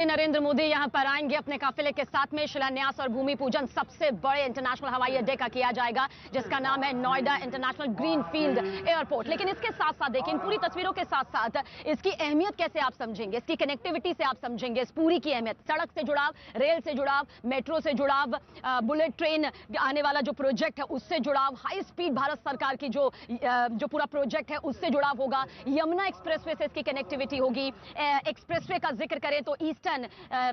नरेंद्र मोदी यहां पर आएंगे अपने काफिले के साथ में। शिलान्यास और भूमि पूजन सबसे बड़े इंटरनेशनल हवाई अड्डे का किया जाएगा, जिसका नाम है नोएडा इंटरनेशनल ग्रीनफील्ड एयरपोर्ट। लेकिन इसके साथ साथ देखिए, इन पूरी तस्वीरों के साथ साथ इसकी अहमियत कैसे आप समझेंगे, इसकी कनेक्टिविटी से आप समझेंगे इस पूरी की अहमियत। सड़क से जुड़ाव, रेल से जुड़ाव, मेट्रो से जुड़ाव, बुलेट ट्रेन आने वाला जो प्रोजेक्ट है उससे जुड़ाव, हाई स्पीड भारत सरकार की जो पूरा प्रोजेक्ट है उससे जुड़ाव होगा। यमुना एक्सप्रेसवे से इसकी कनेक्टिविटी होगी। एक्सप्रेसवे का जिक्र करें तो ईस्टर्न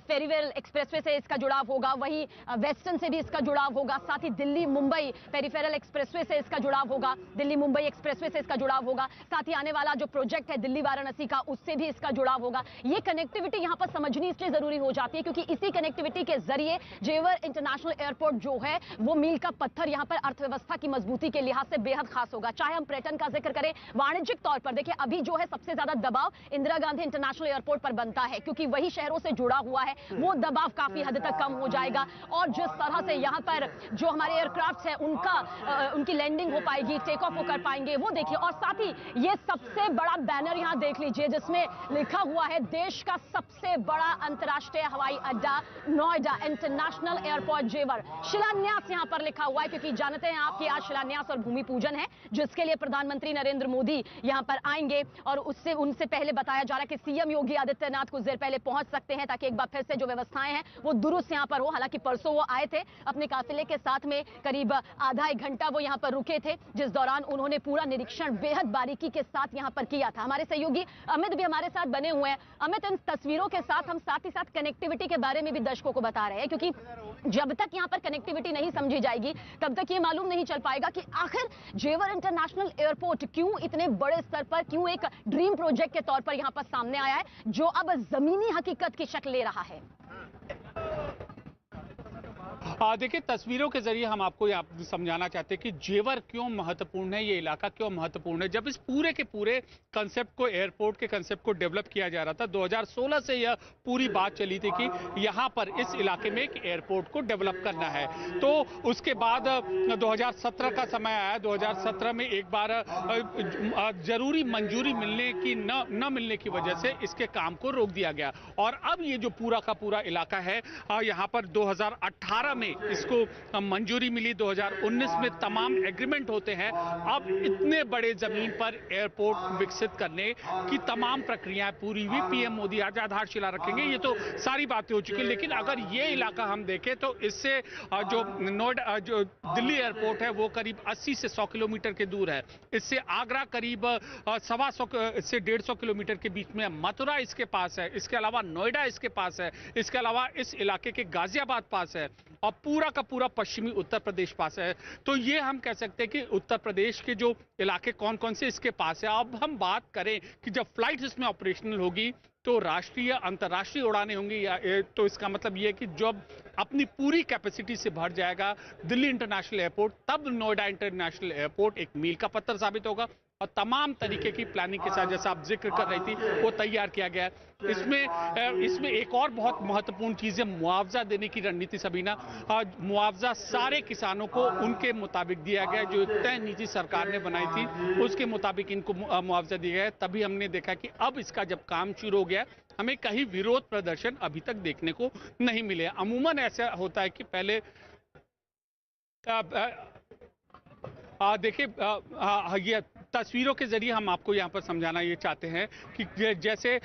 फेरीवेल एक्सप्रेसवे से इसका जुड़ाव होगा, वहीं वेस्टर्न से भी इसका जुड़ाव होगा। साथ ही दिल्ली मुंबई पेरिफेरल एक्सप्रेसवे से इसका जुड़ाव होगा, दिल्ली मुंबई एक्सप्रेसवे से इसका जुड़ाव होगा। साथ ही आने वाला जो प्रोजेक्ट है दिल्ली वाराणसी का, उससे भी इसका जुड़ाव होगा। ये कनेक्टिविटी यहां पर समझनी इसलिए जरूरी हो जाती है क्योंकि इसी कनेक्टिविटी के जरिए जेवर इंटरनेशनल एयरपोर्ट जो है वो मील का पत्थर यहां पर अर्थव्यवस्था की मजबूती के लिहाज से बेहद खास होगा। चाहे हम पर्यटन का जिक्र करें, वाणिज्यिक तौर पर देखिए अभी जो है सबसे ज्यादा दबाव इंदिरा गांधी इंटरनेशनल एयरपोर्ट पर बनता है क्योंकि वही शहरों से जुड़ा हुआ है। वो दबाव काफी हद तक कम हो जाएगा और जिस तरह से यहां पर जो हमारे एयरक्राफ्ट है उनकी लैंडिंग हो पाएगी, टेक ऑफ कर पाएंगे, वो देखिए। और साथ ही ये सबसे बड़ा बैनर यहां देख लीजिए जिसमें लिखा हुआ है देश का सबसे बड़ा अंतर्राष्ट्रीय हवाई अड्डा नोएडा इंटरनेशनल एयरपोर्ट जेवर। शिलान्यास यहां पर लिखा हुआ है क्योंकि जानते हैं आप कि आज शिलान्यास और भूमि पूजन है, जिसके लिए प्रधानमंत्री नरेंद्र मोदी यहां पर आएंगे और उनसे पहले बताया जा रहा है कि सीएम योगी आदित्यनाथ कुछ देर पहले पहुंच सकते हैं ताकि एक बार फिर से जो व्यवस्थाएं हैं वो दुरुस्त यहां पर हो। हालांकि परसों वो आए थे अपने काफिले के साथ में, करीब आधा एक घंटा वो यहां पर रुके थे, जिस दौरान उन्होंने पूरा निरीक्षण बेहद बारीकी के साथ यहां पर किया था। हमारे सहयोगी अमित भी हमारे साथ बने हुए हैं। अमित, इन तस्वीरों के साथ हम साथ ही साथ कनेक्टिविटी के बारे में भी दर्शकों को बता रहे हैं क्योंकि जब तक यहां पर कनेक्टिविटी नहीं समझी जाएगी तब तक ये मालूम नहीं चल पाएगा कि आखिर जेवर इंटरनेशनल एयरपोर्ट क्यों इतने बड़े स्तर पर, क्यों एक ड्रीम प्रोजेक्ट के तौर पर यहां पर सामने आया है जो अब जमीनी हकीकत की शक्ल ले रहा है। देखिए, तस्वीरों के जरिए हम आपको समझाना चाहते हैं कि जेवर क्यों महत्वपूर्ण है, ये इलाका क्यों महत्वपूर्ण है। जब इस पूरे के पूरे कंसेप्ट को, एयरपोर्ट के कंसेप्ट को डेवलप किया जा रहा था, 2016 से यह पूरी बात चली थी कि यहाँ पर इस इलाके में एक एयरपोर्ट को डेवलप करना है। तो उसके बाद 2017 का समय आया। 2017 में एक बार जरूरी मंजूरी मिलने की न मिलने की वजह से इसके काम को रोक दिया गया और अब ये जो पूरा का पूरा इलाका है, यहाँ पर 2018 में इसको मंजूरी मिली, 2019 में तमाम एग्रीमेंट होते हैं। अब इतने बड़े जमीन पर एयरपोर्ट विकसित करने की तमाम प्रक्रियाएं पूरी हुई। पीएम मोदी आज आधारशिला रखेंगे, ये तो सारी बातें हो चुकी है। लेकिन अगर ये इलाका हम देखें तो इससे जो नोएडा, जो दिल्ली एयरपोर्ट है वो करीब 80 से 100 किलोमीटर के दूर है। इससे आगरा करीब 125 से 150 किलोमीटर के बीच में, मथुरा इसके पास है, इसके अलावा नोएडा इसके पास है, इसके अलावा इस इलाके के गाजियाबाद पास है और पूरा का पूरा पश्चिमी उत्तर प्रदेश पास है। तो ये हम कह सकते हैं कि उत्तर प्रदेश के जो इलाके कौन कौन से इसके पास है। अब हम बात करें कि जब फ्लाइट इसमें ऑपरेशनल होगी तो राष्ट्रीय अंतर्राष्ट्रीय उड़ानें होंगी, या तो इसका मतलब ये है कि जब अपनी पूरी कैपेसिटी से भर जाएगा दिल्ली इंटरनेशनल एयरपोर्ट, तब नोएडा इंटरनेशनल एयरपोर्ट एक मील का पत्थर साबित होगा और तमाम तरीके की प्लानिंग के साथ, जैसा आप जिक्र कर रही थी, वो तैयार किया गया है। इसमें एक और बहुत महत्वपूर्ण चीज है मुआवजा देने की रणनीति। सबीना, मुआवजा सारे किसानों को उनके मुताबिक दिया गया, जो तय नीति सरकार ने बनाई थी उसके मुताबिक इनको मुआवजा दिया गया। तभी हमने देखा कि अब इसका जब काम शुरू हो गया, हमें कहीं विरोध प्रदर्शन अभी तक देखने को नहीं मिले। अमूमन ऐसा होता है कि पहले देखिए, ये तस्वीरों के जरिए हम आपको यहाँ पर समझाना ये चाहते हैं कि जैसे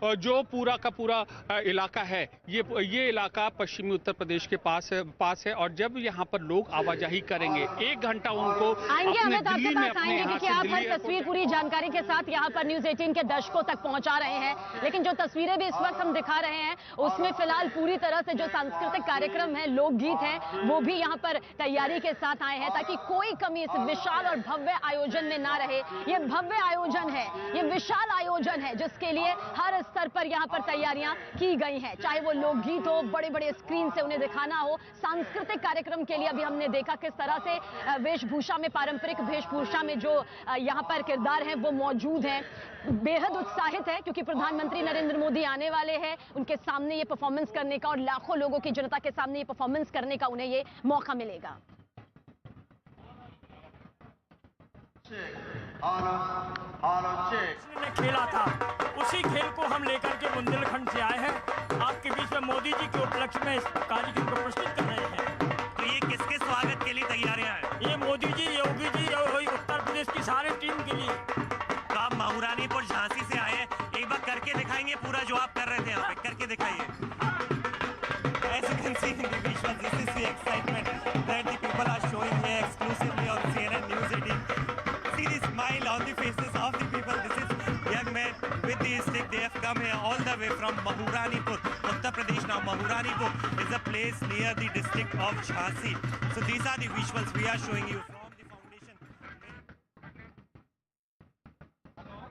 जो पूरा का पूरा इलाका है, ये इलाका पश्चिमी उत्तर प्रदेश के पास है और जब यहाँ पर लोग आवाजाही करेंगे 1 घंटा उनको आएंगे, हमें आपके पास आएंगे क्योंकि आप हर तस्वीर पूरी जानकारी के साथ यहाँ पर न्यूज़ 18 के दर्शकों तक पहुंचा रहे हैं। लेकिन जो तस्वीरें भी इस वक्त हम दिखा रहे हैं उसमें फिलहाल पूरी तरह से जो सांस्कृतिक कार्यक्रम है, लोकगीत है, वो भी यहाँ पर तैयारी के साथ आए हैं ताकि कोई कमी इस विशाल और भव्य आयोजन में ना रहे। ये भव्य आयोजन है, ये विशाल आयोजन है जिसके लिए हर स्तर पर यहां पर तैयारियां की गई हैं, चाहे वो लोकगीत हो, बड़े बड़े स्क्रीन से उन्हें दिखाना हो। सांस्कृतिक कार्यक्रम के लिए अभी हमने देखा किस तरह से वेशभूषा में, पारंपरिक वेशभूषा में जो यहां पर किरदार हैं वो मौजूद हैं। बेहद उत्साहित है क्योंकि प्रधानमंत्री नरेंद्र मोदी आने वाले हैं, उनके सामने ये परफॉर्मेंस करने का और लाखों लोगों की जनता के सामने ये परफॉर्मेंस करने का उन्हें ये मौका मिलेगा। ने खेला था, उसी खेल को हम लेकर के बुंदेलखंड से आए हैं। आपके बीच में मोदी जी के उपलक्ष्य में इस कार्यक्रम को प्रस्तुत कर रहे हैं। तो ये किसके स्वागत के लिए तैयारियां हैं? ये मोदी जी, योगी जी और उत्तर प्रदेश की सारी टीम के लिए। तो आप महारानीपुर झांसी से आए हैं, एक बार करके दिखाएंगे पूरा जो आप कर रहे थे यहाँ पे, करके दिखाइए। As you can see in the visual, this is the excitement that the people are showing here exclusively on CNN News 18. See the smile on the faces of the people. This is young men with the stick. They have come here all the way from Mahuranipur, Uttar Pradesh. Now Mahuranipur is a place near the district of Jhansi. So these are the visuals we are showing you from the foundation.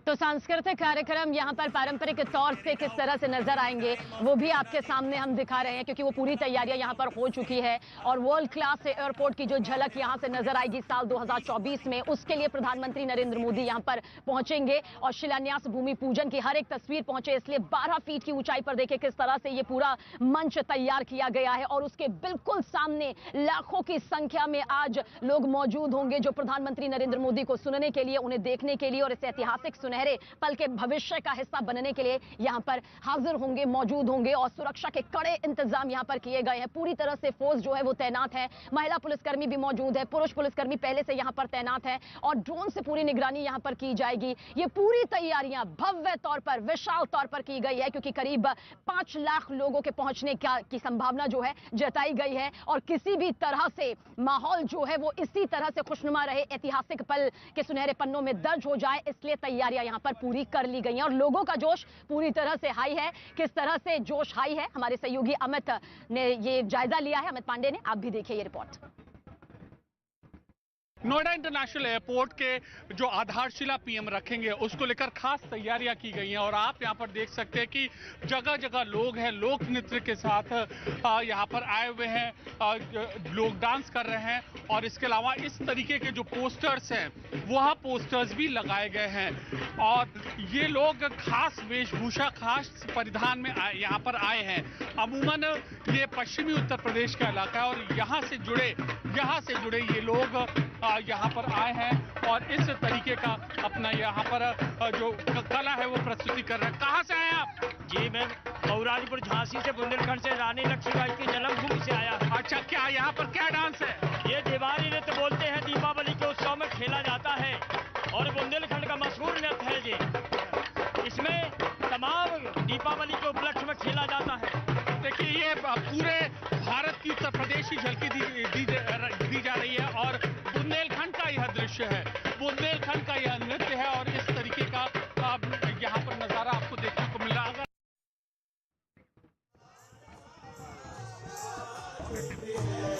तो सांस्कृतिक कार्यक्रम यहाँ पर पारंपरिक तौर से किस तरह से नजर आएंगे वो भी आपके सामने हम दिखा रहे हैं, क्योंकि वो पूरी तैयारियां यहाँ पर हो चुकी है और वर्ल्ड क्लास एयरपोर्ट की जो झलक यहाँ से नजर आएगी साल 2024 में, उसके लिए प्रधानमंत्री नरेंद्र मोदी यहाँ पर पहुंचेंगे और शिलान्यास भूमि पूजन की हर एक तस्वीर पहुंचे। इसलिए 12 फीट की ऊंचाई पर देखिए किस तरह से ये पूरा मंच तैयार किया गया है और उसके बिल्कुल सामने लाखों की संख्या में आज लोग मौजूद होंगे जो प्रधानमंत्री नरेंद्र मोदी को सुनने के लिए, उन्हें देखने के लिए और इस ऐतिहासिक सुनहरे पल के भविष्य का हिस्सा बनने के लिए यहां पर हाजिर होंगे, मौजूद होंगे। और सुरक्षा के कड़े इंतजाम यहां पर किए गए हैं। पूरी तरह से फोर्स जो है वो तैनात है। महिला पुलिसकर्मी भी मौजूद है, पुरुष पुलिसकर्मी पहले से यहां पर तैनात है और ड्रोन से पूरी निगरानी यहां पर की जाएगी। ये पूरी तैयारियां भव्य तौर पर, विशाल तौर पर की गई है, क्योंकि करीब 5 लाख लोगों के पहुंचने की संभावना जो है जताई गई है और किसी भी तरह से माहौल जो है वो इसी तरह से खुशनुमा रहे, ऐतिहासिक पल के सुनहरे पन्नों में दर्ज हो जाए, इसलिए तैयारियां यहां पर पूरी कर ली गई हैं और लोगों का जोश पूरी तरह से हाई है। किस तरह से जोश हाई है, हमारे सहयोगी अमित ने ये जायजा लिया है, अमित पांडे ने। आप भी देखिए ये रिपोर्ट। नोएडा इंटरनेशनल एयरपोर्ट के जो आधारशिला पीएम रखेंगे उसको लेकर खास तैयारियां की गई हैं और आप यहां पर देख सकते हैं कि जगह जगह लोग हैं, लोक नृत्य के साथ यहां पर आए हुए हैं, लोग डांस कर रहे हैं और इसके अलावा इस तरीके के जो पोस्टर्स हैं वह पोस्टर्स भी लगाए गए हैं और ये लोग खास वेशभूषा, खास परिधान में यहाँ पर आए हैं। अमूमन ये पश्चिमी उत्तर प्रदेश का इलाका है और यहाँ से जुड़े ये लोग यहाँ पर आए हैं और इस तरीके का अपना यहाँ पर जो कला है वो प्रस्तुति कर रहे हैं। कहाँ से आए आप? जी, मैं महारानीपुर झांसी से, बुंदेलखंड से, रानी लक्ष्मीबाई की जन्मभूमि से आया। अच्छा, क्या यहाँ पर क्या डांस है? ये देवारी नृत्य बोलते हैं, दीपावली के उत्सव में खेला जाता है और बुंदेलखंड का मशहूर नृत्य है ये। इसमें तमाम दीपावली के उपलक्ष्य में खेला जाता है। देखिए, ये पूरे भारत की उत्तर प्रदेश की झलकी दी जा रही है और बुंदेलखंड का यह दृश्य है, बुंदेलखंड का यह नृत्य है और इस तरीके का यहाँ पर नजारा आपको देखने को मिल रहा है।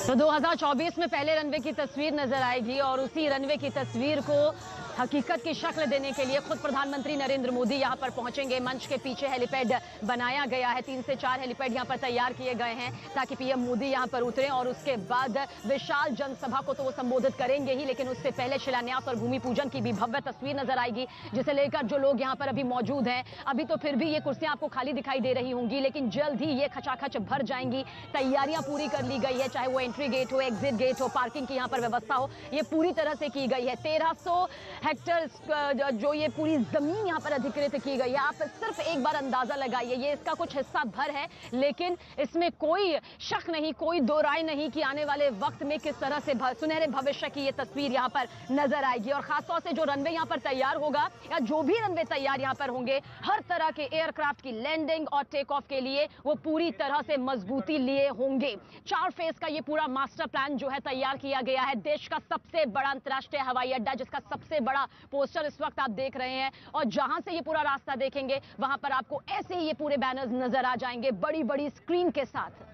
तो 2024 में पहले रनवे की तस्वीर नजर आएगी और उसी रनवे की तस्वीर को हकीकत की शक्ल देने के लिए खुद प्रधानमंत्री नरेंद्र मोदी यहां पर पहुंचेंगे। मंच के पीछे हेलीपैड बनाया गया है, 3 से 4 हेलीपैड यहां पर तैयार किए गए हैं ताकि पीएम मोदी यहां पर उतरें और उसके बाद विशाल जनसभा को तो वो संबोधित करेंगे ही, लेकिन उससे पहले शिलान्यास और भूमि पूजन की भी भव्य तस्वीर नजर आएगी, जिसे लेकर जो लोग यहां पर अभी मौजूद हैं, अभी तो फिर भी ये कुर्सियां आपको खाली दिखाई दे रही होंगी, लेकिन जल्द ही ये खचाखच भर जाएंगी। तैयारियां पूरी कर ली गई है, चाहे वो एंट्री गेट हो, एग्जिट गेट हो, पार्किंग की यहाँ पर व्यवस्था हो, ये पूरी तरह से की गई है। 1300 हेक्टेयर जो ये पूरी जमीन यहाँ पर अधिकृत की गई है, आप सिर्फ एक बार अंदाजा लगाइए, ये इसका कुछ हिस्सा भर है, लेकिन इसमें कोई शक नहीं, कोई दो राय नहीं कि आने वाले वक्त में किस तरह से सुनहरे भविष्य की ये तस्वीर यहाँ पर नजर आएगी। और खासतौर से जो रनवे यहाँ पर तैयार होगा या जो भी रनवे तैयार यहाँ पर होंगे, हर तरह के एयरक्राफ्ट की लैंडिंग और टेक ऑफ के लिए वो पूरी तरह से मजबूती लिए होंगे। 4 फेज का ये पूरा मास्टर प्लान जो है तैयार किया गया है। देश का सबसे बड़ा अंतर्राष्ट्रीय हवाई अड्डा, जिसका सबसे बड़ा पोस्टर इस वक्त आप देख रहे हैं, और जहां से ये पूरा रास्ता देखेंगे वहां पर आपको ऐसे ही ये पूरे बैनर्स नजर आ जाएंगे बड़ी बड़ी स्क्रीन के साथ।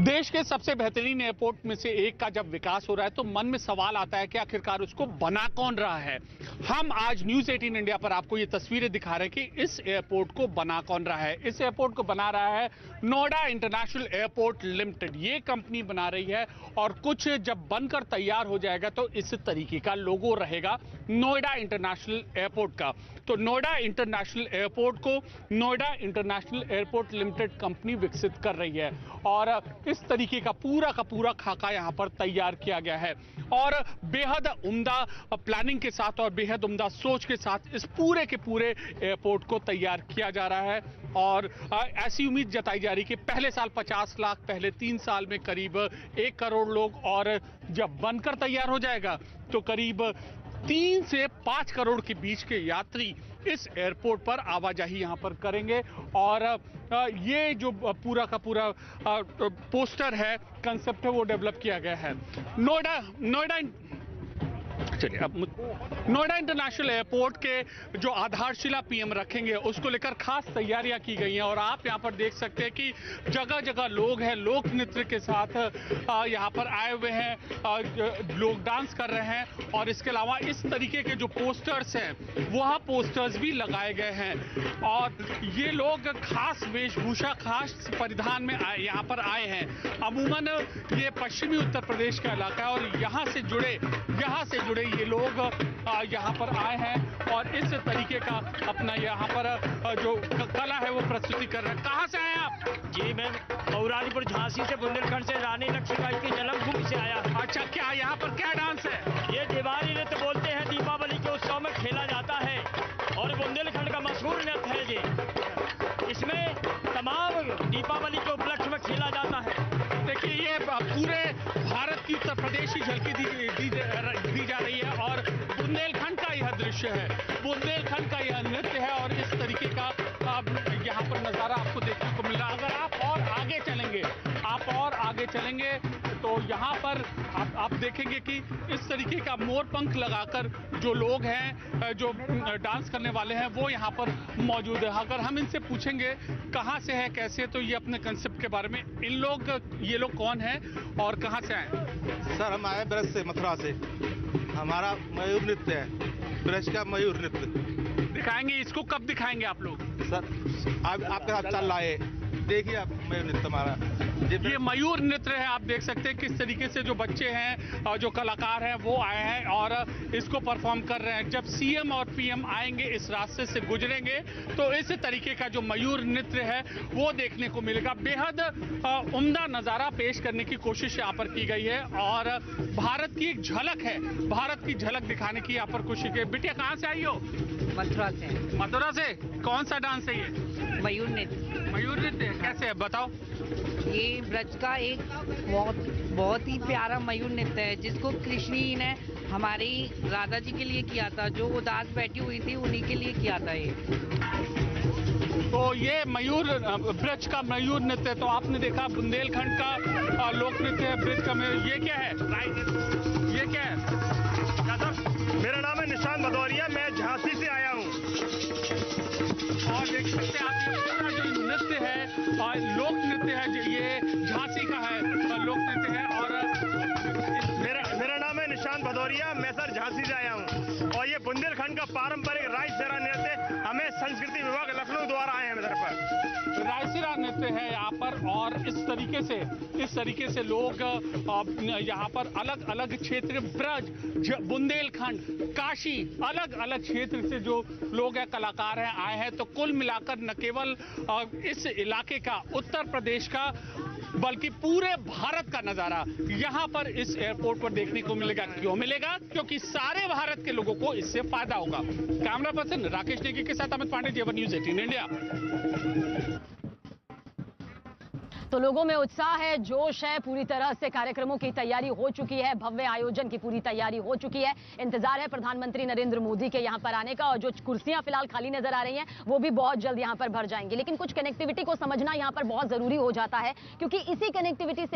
देश के सबसे बेहतरीन एयरपोर्ट में से एक का जब विकास हो रहा है तो मन में सवाल आता है कि आखिरकार उसको बना कौन रहा है। हम आज न्यूज 18 इंडिया पर आपको ये तस्वीरें दिखा रहे हैं कि इस एयरपोर्ट को बना कौन रहा है। इस एयरपोर्ट को बना रहा है नोएडा इंटरनेशनल एयरपोर्ट लिमिटेड। ये कंपनी बना रही है और कुछ जब बनकर तैयार हो जाएगा तो इस तरीके का लोगो रहेगा नोएडा इंटरनेशनल एयरपोर्ट का। तो नोएडा इंटरनेशनल एयरपोर्ट को Noida international airport limited company विकसित कर रही है और इस तरीके का पूरा खाका यहां पर तैयार किया गया है और बेहद उम्दा प्लानिंग के साथ और बेहद उम्दा सोच के साथ इस पूरे के पूरे एयरपोर्ट को तैयार किया जा रहा है। और ऐसी उम्मीद जताई जा रही कि पहले साल 50 लाख, पहले 3 साल में करीब 1 करोड़ लोग और जब बनकर तैयार हो जाएगा तो करीब 3 से 5 करोड़ के बीच के यात्री इस एयरपोर्ट पर आवाजाही यहां पर करेंगे। और ये जो पूरा का पूरा पोस्टर है, कंसेप्ट है, वो डेवलप किया गया है। चलिए अब नोएडा इंटरनेशनल एयरपोर्ट के जो आधारशिला पीएम रखेंगे उसको लेकर खास तैयारियां की गई हैं और आप यहां पर देख सकते हैं कि जगह जगह लोग हैं, लोक नृत्य के साथ यहां पर आए हुए हैं, लोग डांस कर रहे हैं और इसके अलावा इस तरीके के जो पोस्टर्स हैं वह पोस्टर्स भी लगाए गए हैं और ये लोग खास वेशभूषा, खास परिधान में यहाँ पर आए हैं। अमूमन ये पश्चिमी उत्तर प्रदेश का इलाका है और यहाँ से जुड़े ये लोग यहाँ पर आए हैं और इस तरीके का अपना यहाँ पर जो कला है वो प्रस्तुति कर रहे हैं। कहाँ से आए आप? जी, मैं मऊरानीपुर झांसी से, बुंदेलखंड से, रानी लक्ष्मीबाई की जन्मभूमि से आया। अच्छा, क्या यहाँ पर क्या डांस है? ये दीवारी नृत्य बोलते हैं, दीपावली के उत्सव में खेला जाता है और बुंदेलखंड का मशहूर नृत्य है ये। इसमें तमाम दीपावली के उपलक्ष्य में खेला जाता है। देखिए, ये पूरे भारत की उत्तर प्रदेश की झलकी दी जा रही है और बुंदेलखंड का यह दृश्य है, बुंदेलखंड का यह नृत्य है और इस तरीके का यहाँ पर नजारा आपको देखने को मिल रहा है। अगर आप और आगे चलेंगे तो यहाँ पर आप देखेंगे कि इस तरीके का मोर पंख लगाकर जो लोग हैं, जो डांस करने वाले हैं, वो यहाँ पर मौजूद है। अगर हम इनसे पूछेंगे कहाँ से है, कैसे, तो ये अपने कंसेप्ट के बारे में, ये लोग कौन हैं और कहाँ से आए? सर, हम आए ब्रज से, मथुरा से। हमारा मयूर नृत्य है, ब्रज का मयूर नृत्य। दिखाएंगे इसको? कब दिखाएंगे आप लोग? सर, आपके साथ चल रहा है, देखिए आप मयूर नृत्य हमारा। ये मयूर नृत्य है, आप देख सकते हैं किस तरीके से जो बच्चे हैं और जो कलाकार हैं वो आए हैं और इसको परफॉर्म कर रहे हैं। जब सीएम और पीएम आएंगे, इस रास्ते से गुजरेंगे तो इस तरीके का जो मयूर नृत्य है वो देखने को मिलेगा। बेहद उम्दा नज़ारा पेश करने की कोशिश यहाँ पर की गई है और भारत की एक झलक है, भारत की झलक दिखाने की यहाँ पर कोशिश है। बिटिया, कहाँ से आई हो? मथुरा से। मथुरा से? कौन सा डांस है ये? मयूर नृत्य। मयूर नृत्य कैसे है, बताओ? ये ब्रज का एक बहुत ही प्यारा मयूर नृत्य है जिसको कृष्ण ने हमारी राधा जी के लिए किया था, जो उदास बैठी हुई थी उन्हीं के लिए किया था ये। तो ये मयूर, ब्रज का मयूर नृत्य, तो आपने देखा बुंदेलखंड का लोक नृत्य है, ब्रज का मयूर। ये क्या है? ये क्या है? मेरा नाम है निशान भदौरिया, मैं झांसी से आया हूँ। और देख सकते हैं आप, ये जो नृत्य है लोक नृत्य है, ये झांसी का है लोक नृत्य है। और मेरा नाम है निशान भदौरिया, मैं सर झांसी से आया हूँ और ये बुंदेलखंड का पारंपरिक रायसेरा नृत्य हमें संस्कृति विभाग लखनऊ द्वारा आए हैं इधर पर। रायसेरा नृत्य है यहाँ पर और इस तरीके से लोग यहाँ पर अलग अलग क्षेत्र, ब्रज, बुंदेलखंड, काशी, अलग अलग क्षेत्र से जो लोग हैं, कलाकार हैं, आए हैं। तो कुल मिलाकर न केवल इस इलाके का, उत्तर प्रदेश का, बल्कि पूरे भारत का नजारा यहाँ पर इस एयरपोर्ट पर देखने को मिलेगा। क्यों मिलेगा? क्योंकि सारे भारत के लोगों को इससे फायदा होगा। कैमरा पर्सन राकेश नेगी के साथ अमित पांडे, जेवर न्यूज 18 इंडिया। तो लोगों में उत्साह है, जोश है, पूरी तरह से कार्यक्रमों की तैयारी हो चुकी है, भव्य आयोजन की पूरी तैयारी हो चुकी है। इंतजार है प्रधानमंत्री नरेंद्र मोदी के यहां पर आने का और जो कुर्सियां फिलहाल खाली नजर आ रही हैं वो भी बहुत जल्द यहां पर भर जाएंगी। लेकिन कुछ कनेक्टिविटी को समझना यहां पर बहुत जरूरी हो जाता है क्योंकि इसी कनेक्टिविटी से